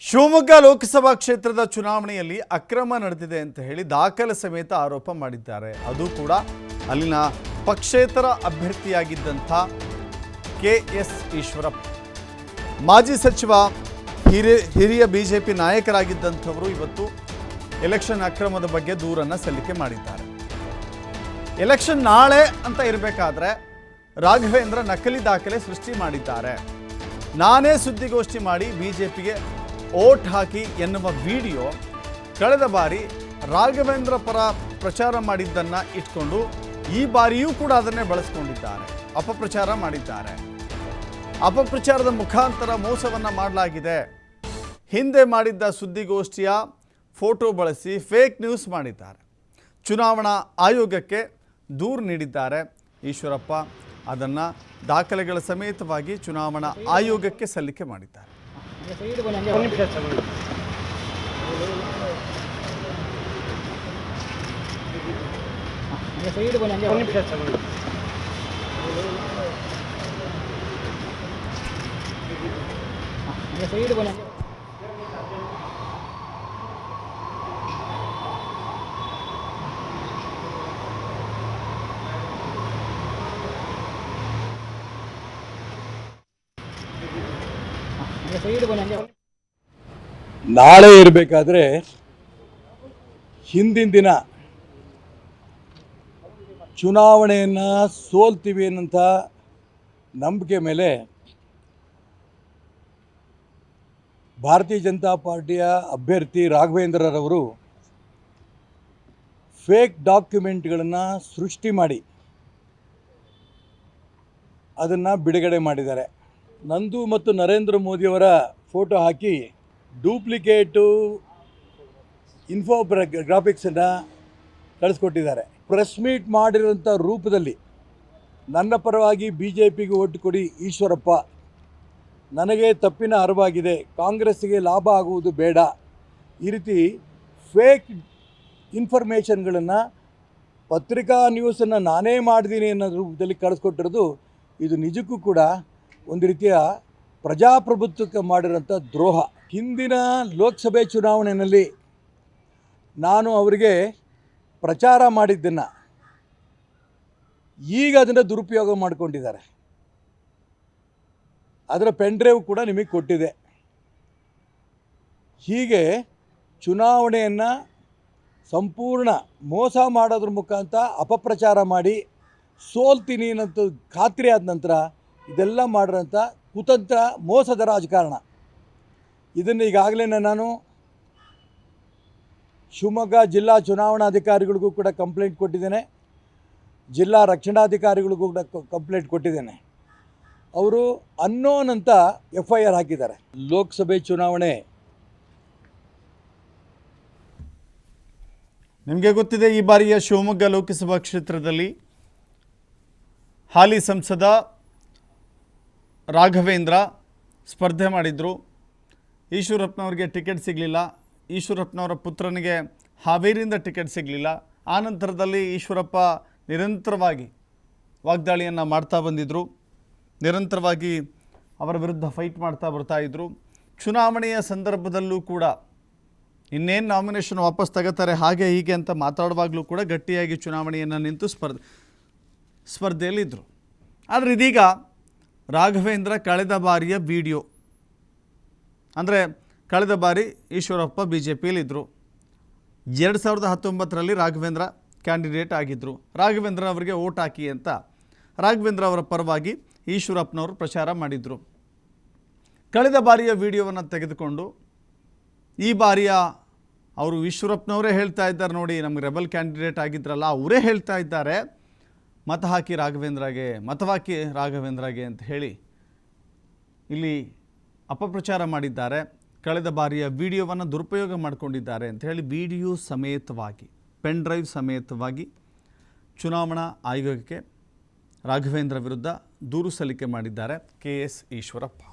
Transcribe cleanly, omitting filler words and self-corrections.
ಶಿವಮೊಗ್ಗ ಲೋಕಸಭಾ ಕ್ಷೇತ್ರದ ಚುನಾವಣೆಯಲ್ಲಿ ಅಕ್ರಮ ನಡೆದಿದೆ ಅಂತ ಹೇಳಿ ದಾಖಲೆ ಸಮೇತ ಆರೋಪ ಮಾಡಿದ್ದಾರೆ. ಅದು ಕೂಡ ಅಲ್ಲಿನ ಪಕ್ಷೇತರ ಅಭ್ಯರ್ಥಿಯಾಗಿದ್ದಂಥ ಕೆಎಸ್ ಈಶ್ವರಪ್ಪ, ಮಾಜಿ ಸಚಿವ, ಹಿರಿಯ ಬಿಜೆಪಿ ನಾಯಕರಾಗಿದ್ದಂಥವರು ಇವತ್ತು ಎಲೆಕ್ಷನ್ ಅಕ್ರಮದ ಬಗ್ಗೆ ದೂರನ್ನು ಸಲ್ಲಿಕೆ ಮಾಡಿದ್ದಾರೆ. ಎಲೆಕ್ಷನ್ ನಾಳೆ ಅಂತ ಇರಬೇಕಾದ್ರೆ ರಾಘವೇಂದ್ರ ನಕಲಿ ದಾಖಲೆ ಸೃಷ್ಟಿ ಮಾಡಿದ್ದಾರೆ. ನಾನೇ ಸುದ್ದಿಗೋಷ್ಠಿ ಮಾಡಿ ಬಿಜೆಪಿಗೆ ಓಟ್ ಹಾಕಿ ಎನ್ನುವ ವಿಡಿಯೋ ಕಳೆದ ಬಾರಿ ರಾಘವೇಂದ್ರ ಪರ ಪ್ರಚಾರ ಮಾಡಿದ್ದನ್ನು ಇಟ್ಕೊಂಡು ಈ ಬಾರಿಯೂ ಕೂಡ ಅದನ್ನೇ ಬಳಸ್ಕೊಂಡಿದ್ದಾರೆ, ಅಪಪ್ರಚಾರ ಮಾಡಿದ್ದಾರೆ. ಅಪಪ್ರಚಾರದ ಮುಖಾಂತರ ಮೋಸವನ್ನು ಮಾಡಲಾಗಿದೆ. ಹಿಂದೆ ಮಾಡಿದ್ದ ಸುದ್ದಿಗೋಷ್ಠಿಯ ಫೋಟೋ ಬಳಸಿ ಫೇಕ್ ನ್ಯೂಸ್ ಮಾಡಿದ್ದಾರೆ. ಚುನಾವಣಾ ಆಯೋಗಕ್ಕೆ ದೂರು ನೀಡಿದ್ದಾರೆ ಈಶ್ವರಪ್ಪ. ಅದನ್ನು ದಾಖಲೆಗಳ ಸಮೇತವಾಗಿ ಚುನಾವಣಾ ಆಯೋಗಕ್ಕೆ ಸಲ್ಲಿಕೆ ಮಾಡಿದ್ದಾರೆ. ನಾಳೆ ಇರಬೇಕಾದ್ರೆ ಹಿಂದಿನ ದಿನ ಚುನಾವಣೆಯನ್ನು ಸೋಲ್ತೀವಿ ಅನ್ನೋಂಥ ನಂಬಿಕೆ ಮೇಲೆ ಭಾರತೀಯ ಜನತಾ ಪಾರ್ಟಿಯ ಅಭ್ಯರ್ಥಿ ರಾಘವೇಂದ್ರರವರು ಫೇಕ್ ಡಾಕ್ಯುಮೆಂಟ್ಗಳನ್ನು ಸೃಷ್ಟಿ ಮಾಡಿ ಅದನ್ನು ಬಿಡುಗಡೆ ಮಾಡಿದ್ದಾರೆ. ನಂದು ಮತ್ತು ನರೇಂದ್ರ ಮೋದಿಯವರ ಫೋಟೋ ಹಾಕಿ ಡೂಪ್ಲಿಕೇಟು ಗ್ರಾಫಿಕ್ಸನ್ನು ಕಳಿಸ್ಕೊಟ್ಟಿದ್ದಾರೆ. ಪ್ರೆಸ್ ಮೀಟ್ ಮಾಡಿರೋಂಥ ರೂಪದಲ್ಲಿ ನನ್ನ ಪರವಾಗಿ BJPಗೆ ಓಟ್ ಕೊಡಿ ಈಶ್ವರಪ್ಪ, ನನಗೆ ತಪ್ಪಿನ ಅರಿವಾಗಿದೆ, ಕಾಂಗ್ರೆಸ್ಸಿಗೆ ಲಾಭ ಆಗುವುದು ಬೇಡ, ಈ ರೀತಿ ಫೇಕ್ ಇನ್ಫಾರ್ಮೇಷನ್ಗಳನ್ನು ಪತ್ರಿಕಾ ನ್ಯೂಸನ್ನು ನಾನೇ ಮಾಡಿದ್ದೀನಿ ಅನ್ನೋ ರೂಪದಲ್ಲಿ ಕಳಿಸ್ಕೊಟ್ಟಿರೋದು ಇದು ನಿಜಕ್ಕೂ ಕೂಡ ಒಂದು ರೀತಿಯ ಪ್ರಜಾಪ್ರಭುತ್ವಕ್ಕೆ ಮಾಡಿರೋಂಥ ದ್ರೋಹ. ಹಿಂದಿನ ಲೋಕಸಭೆ ಚುನಾವಣೆಯಲ್ಲಿ ನಾನು ಅವರಿಗೆ ಪ್ರಚಾರ ಮಾಡಿದ್ದನ್ನು ಈಗ ಅದನ್ನು ದುರುಪಯೋಗ ಮಾಡಿಕೊಂಡಿದ್ದಾರೆ. ಅದರ ಪೆನ್ಡ್ರೈವ್ ಕೂಡ ನಿಮಗೆ ಕೊಟ್ಟಿದೆ. ಹೀಗೆ ಚುನಾವಣೆಯನ್ನು ಸಂಪೂರ್ಣ ಮೋಸ ಮಾಡೋದ್ರ ಮುಖಾಂತರ ಅಪಪ್ರಚಾರ ಮಾಡಿ ಸೋಲ್ತೀನಿ ಅನ್ನೋಂಥ ಖಾತ್ರಿ ಆದ ನಂತರ ಇದೆಲ್ಲ ಮಾಡಿರೋಂಥ ಕುತಂತ್ರ ಮೋಸದ ರಾಜಕಾರಣ. ಇದನ್ನು ಈಗಾಗಲೇ ನಾನು ಶಿವಮೊಗ್ಗ ಜಿಲ್ಲಾ ಚುನಾವಣಾಧಿಕಾರಿಗಳಿಗೂ ಕೂಡ ಕಂಪ್ಲೇಂಟ್ ಕೊಟ್ಟಿದ್ದೇನೆ, ಜಿಲ್ಲಾ ರಕ್ಷಣಾಧಿಕಾರಿಗಳಿಗೂ ಕೂಡ ಕಂಪ್ಲೇಂಟ್ ಕೊಟ್ಟಿದ್ದೇನೆ. ಅವರು ಅನ್ನೋನ್ ಅಂತ FIR ಹಾಕಿದ್ದಾರೆ. ಲೋಕಸಭೆ ಚುನಾವಣೆ ನಿಮಗೆ ಗೊತ್ತಿದೆ, ಈ ಬಾರಿಯ ಶಿವಮೊಗ್ಗ ಲೋಕಸಭಾ ಕ್ಷೇತ್ರದಲ್ಲಿ ಹಾಲಿ ಸಂಸದ ರಾಘವೇಂದ್ರ ಸ್ಪರ್ಧೆ ಮಾಡಿದರು. ಈಶ್ವರಪ್ಪನವ್ರಿಗೆ ಟಿಕೆಟ್ ಸಿಗಲಿಲ್ಲ. ಈಶ್ವರಪ್ಪನವರ ಪುತ್ರನಿಗೆ ಹಾವೇರಿಯಿಂದ ಟಿಕೆಟ್ ಸಿಗಲಿಲ್ಲ. ಆ ನಂತರದಲ್ಲಿ ಈಶ್ವರಪ್ಪ ನಿರಂತರವಾಗಿ ವಾಗ್ದಾಳಿಯನ್ನು ಮಾಡ್ತಾ ಬಂದಿದ್ದರು. ನಿರಂತರವಾಗಿ ಅವರ ವಿರುದ್ಧ ಫೈಟ್ ಮಾಡ್ತಾ ಬರ್ತಾಯಿದ್ರು. ಚುನಾವಣೆಯ ಸಂದರ್ಭದಲ್ಲೂ ಕೂಡ ಇನ್ನೇನು ನಾಮಿನೇಷನ್ ವಾಪಸ್ ತಗೋತಾರೆ ಹಾಗೆ ಹೀಗೆ ಅಂತ ಮಾತಾಡುವಾಗಲೂ ಕೂಡ ಗಟ್ಟಿಯಾಗಿ ಚುನಾವಣೆಯನ್ನು ನಿಂತು ಸ್ಪರ್ಧೆಯಲ್ಲಿದ್ದರು. ಆದರೆ ಇದೀಗ ರಾಘವೇಂದ್ರ ಕಳೆದ ಬಾರಿಯ ವಿಡಿಯೋ, ಅಂದರೆ ಕಳೆದ ಬಾರಿ ಈಶ್ವರಪ್ಪ BJPಯಲ್ಲಿದ್ದರು. 2019ರಲ್ಲಿ ರಾಘವೇಂದ್ರ ಕ್ಯಾಂಡಿಡೇಟ್ ಆಗಿದ್ದರು. ರಾಘವೇಂದ್ರ ಅವರಿಗೆ ಓಟ್ ಹಾಕಿ ಅಂತ ರಾಘವೇಂದ್ರ ಅವರ ಪರವಾಗಿ ಈಶ್ವರಪ್ಪನವರು ಪ್ರಚಾರ ಮಾಡಿದರು. ಕಳೆದ ಬಾರಿಯ ವಿಡಿಯೋವನ್ನು ತೆಗೆದುಕೊಂಡು ಈ ಬಾರಿಯ ಅವರು ಈಶ್ವರಪ್ಪನವರೇ ಹೇಳ್ತಾ ಇದ್ದಾರೆ, ನೋಡಿ ನಮಗೆ ರೆಬಲ್ ಕ್ಯಾಂಡಿಡೇಟ್ ಆಗಿದ್ರಲ್ಲ ಅವರೇ ಹೇಳ್ತಾ ಇದ್ದಾರೆ ಮತ ಹಾಕಿ ರಾಘವೇಂದ್ರಗೆ ಅಂತ ಹೇಳಿ ಇಲ್ಲಿ ಅಪಪ್ರಚಾರ ಮಾಡಿದ್ದಾರೆ. ಕಳೆದ ಬಾರಿಯ ವಿಡಿಯೋವನ್ನು ದುರುಪಯೋಗ ಮಾಡಿಕೊಂಡಿದ್ದಾರೆ ಅಂತ ಹೇಳಿ ವಿಡಿಯೋ ಸಮೇತವಾಗಿ, ಪೆನ್ ಡ್ರೈವ್ ಸಮೇತವಾಗಿ ಚುನಾವಣಾ ಆಯೋಗಕ್ಕೆ ರಾಘವೇಂದ್ರ ವಿರುದ್ಧ ದೂರು ಸಲ್ಲಿಕೆ ಮಾಡಿದ್ದಾರೆ ಕೆಎಸ್ ಈಶ್ವರಪ್ಪ.